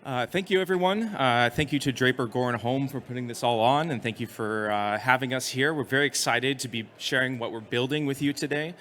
Thank you, everyone. Thank you to Draper Gore and Home for putting this all on, and thank you for having us here. We're very excited to be sharing what we're building with you today.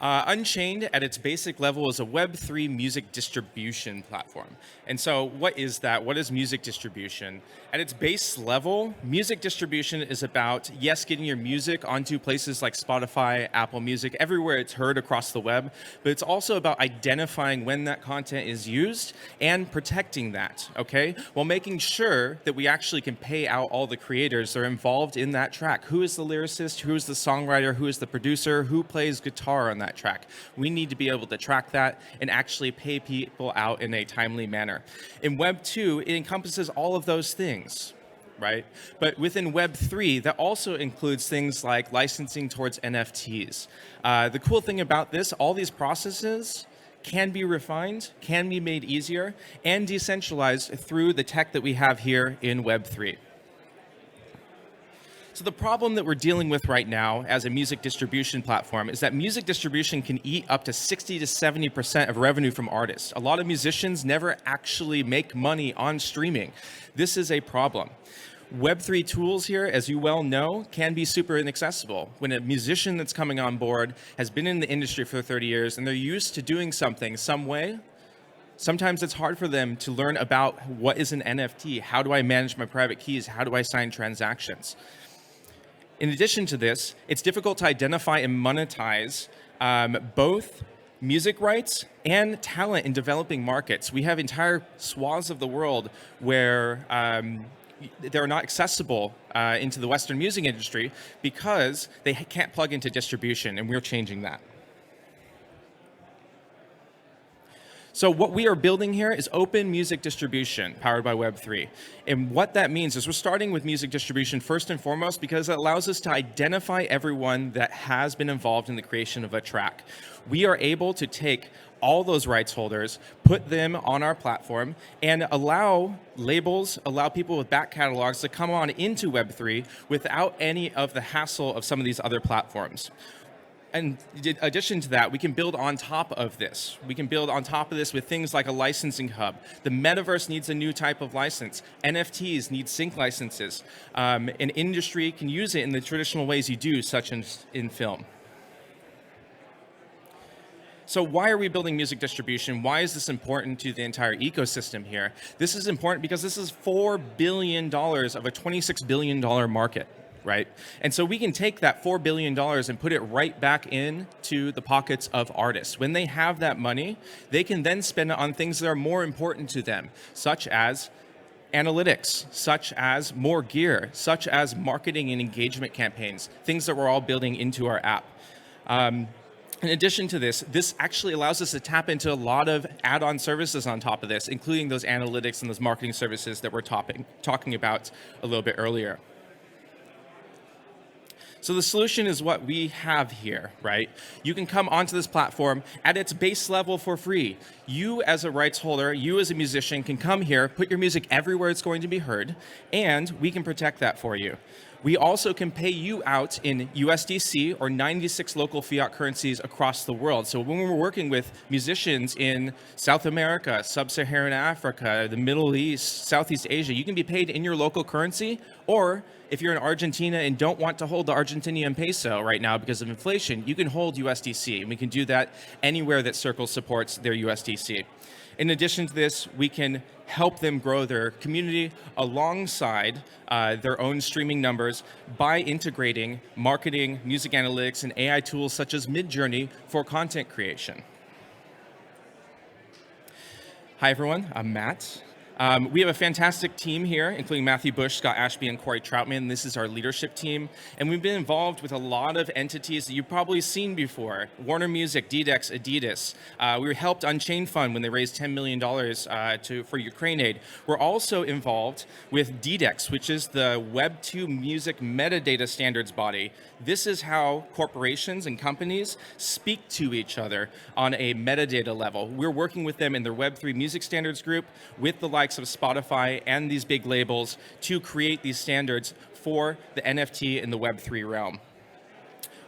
Unchained, at its basic level, is a Web3 music distribution platform. And so what is that? What is music distribution? At its base level, music distribution is about, yes, getting your music onto places like Spotify, Apple Music, everywhere it's heard across the web, but it's also about identifying when that content is used and protecting that, okay? While making sure that we actually can pay out all the creators that are involved in that track. Who is the lyricist? Who is the songwriter? Who is the producer? Who plays guitar on that track? We need to be able to track that and actually pay people out in a timely manner. In Web 2, it encompasses all of those things, right? But within Web 3, that also includes things like licensing towards NFTs. The cool thing about this, all these processes can be refined, can be made easier, and decentralized through the tech that we have here in Web 3. So the problem that we're dealing with right now as a music distribution platform is that music distribution can eat up to 60 to 70% of revenue from artists. A lot of musicians never actually make money on streaming. This is a problem. Web3 tools here, as you well know, can be super inaccessible. When a musician that's coming on board has been in the industry for 30 years and they're used to doing something some way, sometimes it's hard for them to learn about what is an NFT, how do I manage my private keys, how do I sign transactions. In addition to this, it's difficult to identify and monetize both music rights and talent in developing markets. We have entire swaths of the world where they're not accessible into the Western music industry because they can't plug into distribution, and we're changing that. So what we are building here is open music distribution powered by Web3. And what that means is we're starting with music distribution first and foremost because it allows us to identify everyone that has been involved in the creation of a track. We are able to take all those rights holders, put them on our platform, and allow labels, allow people with back catalogs to come on into Web3 without any of the hassle of some of these other platforms. And in addition to that, we can build on top of this. We can build on top of this with things like a licensing hub. The metaverse needs a new type of license. NFTs need sync licenses. An industry can use it in the traditional ways you do, such as in film. So why are we building music distribution? Why is this important to the entire ecosystem here? This is important because this is $4 billion of a $26 billion market. Right? And so we can take that $4 billion and put it right back into the pockets of artists. When they have that money, they can then spend it on things that are more important to them, such as analytics, such as more gear, such as marketing and engagement campaigns, things that we're all building into our app. In addition to this, this actually allows us to tap into a lot of add-on services on top of this, including those analytics and those marketing services that we're talking about a little bit earlier. So the solution is what we have here, right? You can come onto this platform at its base level for free. You as a rights holder, you as a musician can come here, put your music everywhere it's going to be heard, and we can protect that for you. We also can pay you out in USDC or 96 local fiat currencies across the world. So when we're working with musicians in South America, Sub-Saharan Africa, the Middle East, Southeast Asia, you can be paid in your local currency, or if you're in Argentina and don't want to hold the Argentinian peso right now because of inflation, you can hold USDC, and we can do that anywhere that Circle supports their USDC. In addition to this, we can help them grow their community alongside their own streaming numbers by integrating marketing, music analytics, and AI tools such as Midjourney for content creation. Hi, everyone. I'm Matt. We have a fantastic team here, including Matthew Bush, Scott Ashby, and Corey Troutman. This is our leadership team. And we've been involved with a lot of entities that you've probably seen before. Warner Music, DDEX, Adidas. We helped Unchained Fund when they raised $10 million for Ukraine aid. We're also involved with DDEX, which is the Web2 music metadata standards body. This is how corporations and companies speak to each other on a metadata level. We're working with them in their Web3 music standards group with the likes of Spotify and these big labels to create these standards for the NFT in the Web3 realm.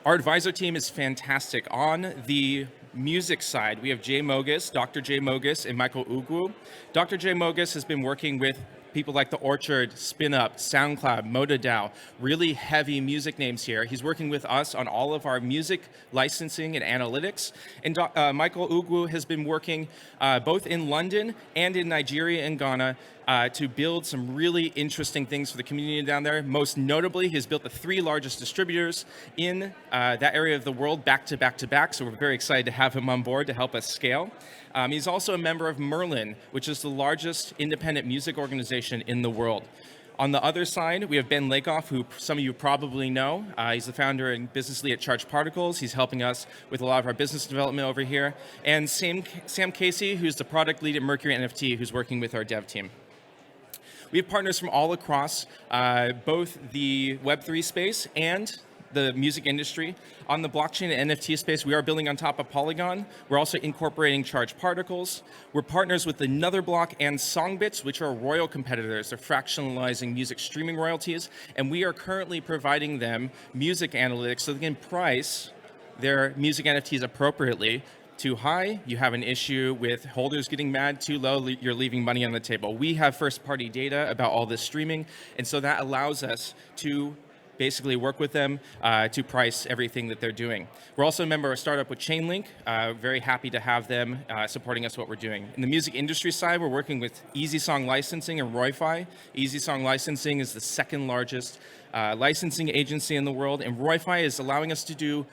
Our advisor team is fantastic. On the music side, we have Jay Mogus, Dr. Jay Mogus, and Michael Ugwu. Dr. Jay Mogus has been working with people like The Orchard, Spin Up, SoundCloud, ModaDAO, really heavy music names here. He's working with us on all of our music licensing and analytics. And Michael Ugwu has been working both in London and in Nigeria and Ghana to build some really interesting things for the community down there. Most notably, he's built the 3 largest distributors in that area of the world back to back to back. So we're very excited to have him on board to help us scale. He's also a member of Merlin, which is the largest independent music organization in the world. On the other side, we have Ben Lakoff, who some of you probably know. He's the founder and business lead at Charged Particles. He's helping us with a lot of our business development over here. And Sam Casey, who's the product lead at Mercury NFT, who's working with our dev team. We have partners from all across both the Web3 space and the music industry. On the blockchain and NFT space, we are building on top of Polygon. We're also incorporating Charged Particles. We're partners with Another Block and Songbits, which are royal competitors. They're fractionalizing music streaming royalties, and we are currently providing them music analytics so they can price their music NFTs appropriately. Too high, you have an issue with holders getting mad. Too low, you're leaving money on the table. We have first-party data about all this streaming, and so that allows us to basically work with them to price everything that they're doing. We're also a member of a startup with Chainlink. Very happy to have them supporting us what we're doing. In the music industry side, we're working with Easy Song Licensing and Royfi. Easy Song Licensing is the second largest licensing agency in the world, and Royfi is allowing us to do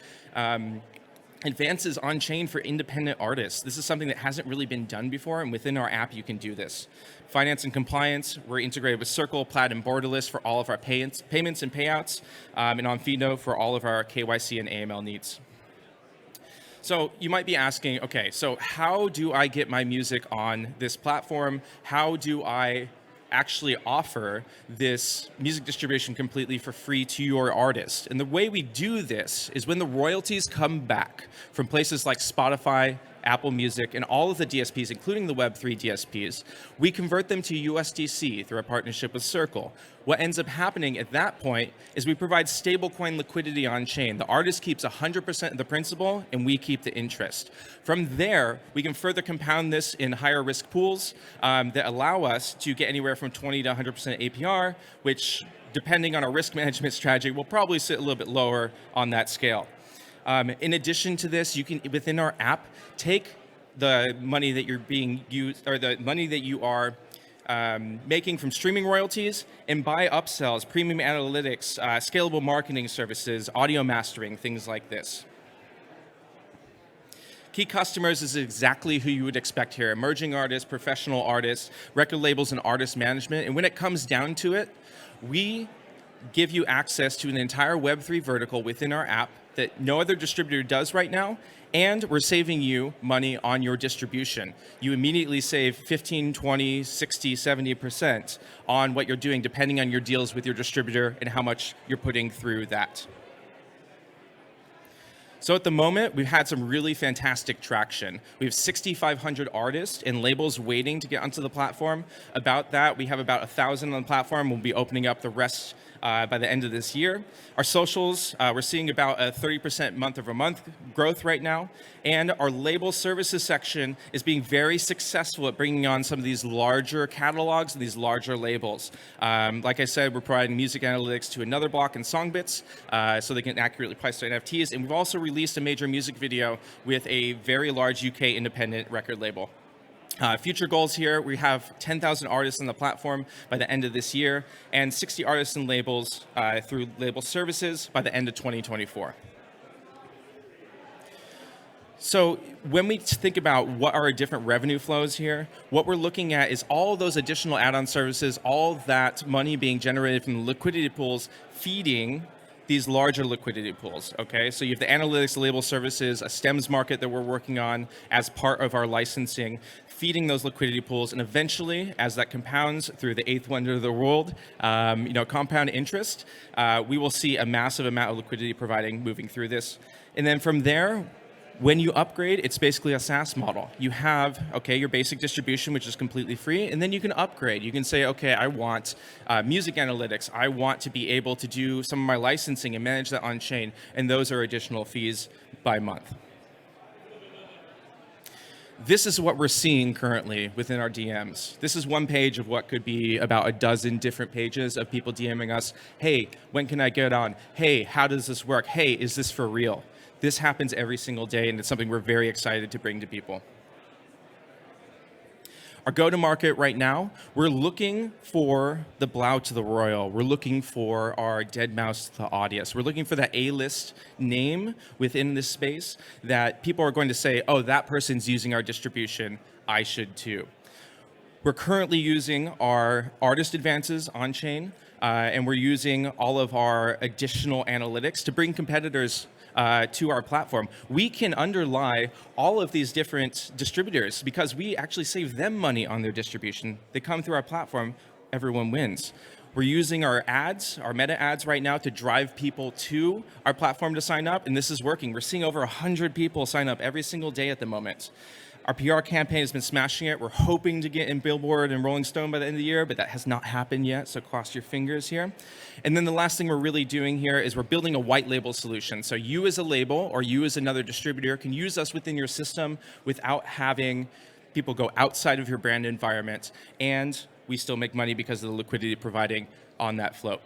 advances on chain for independent artists. This is something that hasn't really been done before, and within our app, you can do this. Finance and compliance, we're integrated with Circle, Plaid, and Borderless for all of our payments and payouts, and on Fido for all of our KYC and AML needs. So you might be asking, okay, so how do I get my music on this platform? How do I actually offer this music distribution completely for free to your artist? And the way we do this is when the royalties come back from places like Spotify, Apple Music, and all of the DSPs, including the Web3 DSPs, we convert them to USDC through a partnership with Circle. What ends up happening at that point is we provide stablecoin liquidity on chain. The artist keeps 100% of the principal, and we keep the interest. From there, we can further compound this in higher risk pools that allow us to get anywhere from 20 to 100% APR, which, depending on our risk management strategy, will probably sit a little bit lower on that scale. In addition to this, you can, within our app, take the money that you're being used, or the money that you are making from streaming royalties, and buy upsells, premium analytics, scalable marketing services, audio mastering, things like this. Key customers is exactly who you would expect here: emerging artists, professional artists, record labels, and artist management. And when it comes down to it, we give you access to an entire Web3 vertical within our app that no other distributor does right now, and we're saving you money on your distribution. You immediately save 15, 20, 60, 70% on what you're doing, depending on your deals with your distributor and how much you're putting through that. So at the moment, we've had some really fantastic traction. We have 6,500 artists and labels waiting to get onto the platform. About that, we have about 1,000 on the platform. We'll be opening up the rest by the end of this year. Our socials, we're seeing about a 30% month-over-month growth right now. And our label services section is being very successful at bringing on some of these larger catalogs and these larger labels. Like I said, we're providing music analytics to Another Block and Songbits so they can accurately price their NFTs. And we've also released a major music video with a very large UK independent record label. Future goals here, we have 10,000 artists on the platform by the end of this year, and 60 artists and labels through label services by the end of 2024. So when we think about what are our different revenue flows here, what we're looking at is all those additional add-on services, all that money being generated from the liquidity pools feeding these larger liquidity pools, okay? So you have the analytics, label services, a STEMS market that we're working on as part of our licensing, feeding those liquidity pools, and eventually, as that compounds through the eighth wonder of the world, compound interest, we will see a massive amount of liquidity providing moving through this. And then from there, when you upgrade, it's basically a SaaS model. You have, okay, your basic distribution, which is completely free, and then you can upgrade. You can say, okay, I want music analytics. I want to be able to do some of my licensing and manage that on-chain, and those are additional fees by month. This is what we're seeing currently within our DMs. This is one page of what could be about a dozen different pages of people DMing us, hey, when can I get on? Hey, how does this work? Hey, is this for real? This happens every single day, and it's something we're very excited to bring to people. Our go-to-market right now, we're looking for the Blau to the Royal. We're looking for our dead mouse to the Audius. We're looking for that A-list name within this space that people are going to say, oh, that person's using our distribution. I should too. We're currently using our artist advances on chain, and we're using all of our additional analytics to bring competitors to our platform. We can underlie all of these different distributors because we actually save them money on their distribution. They come through our platform, everyone wins. We're using our ads, our meta ads right now to drive people to our platform to sign up, and this is working. We're seeing over 100 people sign up every single day at the moment. Our PR campaign has been smashing it. We're hoping to get in Billboard and Rolling Stone by the end of the year, but that has not happened yet, so cross your fingers here. And then the last thing we're really doing here is we're building a white label solution. So you as a label or you as another distributor can use us within your system without having people go outside of your brand environment, and we still make money because of the liquidity providing on that float.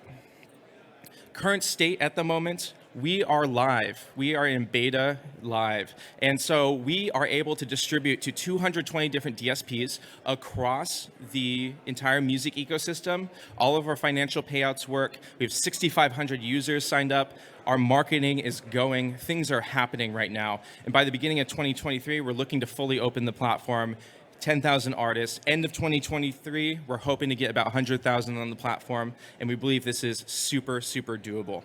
Current state at the moment, we are live. We are in beta live. And so we are able to distribute to 220 different DSPs across the entire music ecosystem. All of our financial payouts work. We have 6,500 users signed up. Our marketing is going. Things are happening right now. And by the beginning of 2023, we're looking to fully open the platform. 10,000 artists. End of 2023, we're hoping to get about 100,000 on the platform, and we believe this is super, super doable.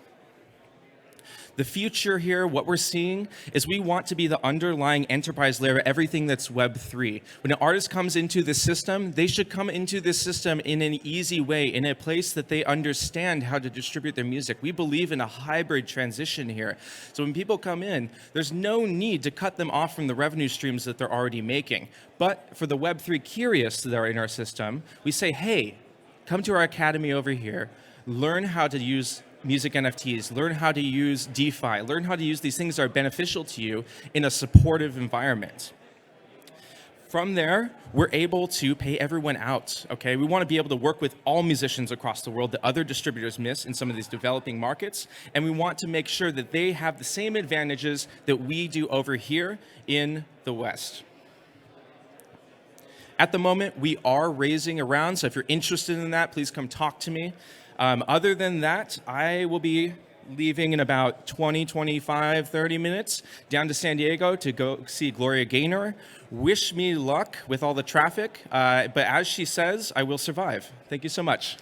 The future here, what we're seeing, is we want to be the underlying enterprise layer of everything that's Web3. When an artist comes into this system, they should come into this system in an easy way, in a place that they understand how to distribute their music. We believe in a hybrid transition here. So when people come in, there's no need to cut them off from the revenue streams that they're already making. But for the Web3 curious that are in our system, we say, hey, come to our academy over here, learn how to use music NFTs, learn how to use DeFi, learn how to use these things that are beneficial to you in a supportive environment. From there, we're able to pay everyone out, okay? We want to be able to work with all musicians across the world that other distributors miss in some of these developing markets, and we want to make sure that they have the same advantages that we do over here in the West. At the moment, we are raising a round, so if you're interested in that, please come talk to me. Other than that, I will be leaving in about 20, 25, 30 minutes down to San Diego to go see Gloria Gaynor. Wish me luck with all the traffic, but as she says, I will survive. Thank you so much.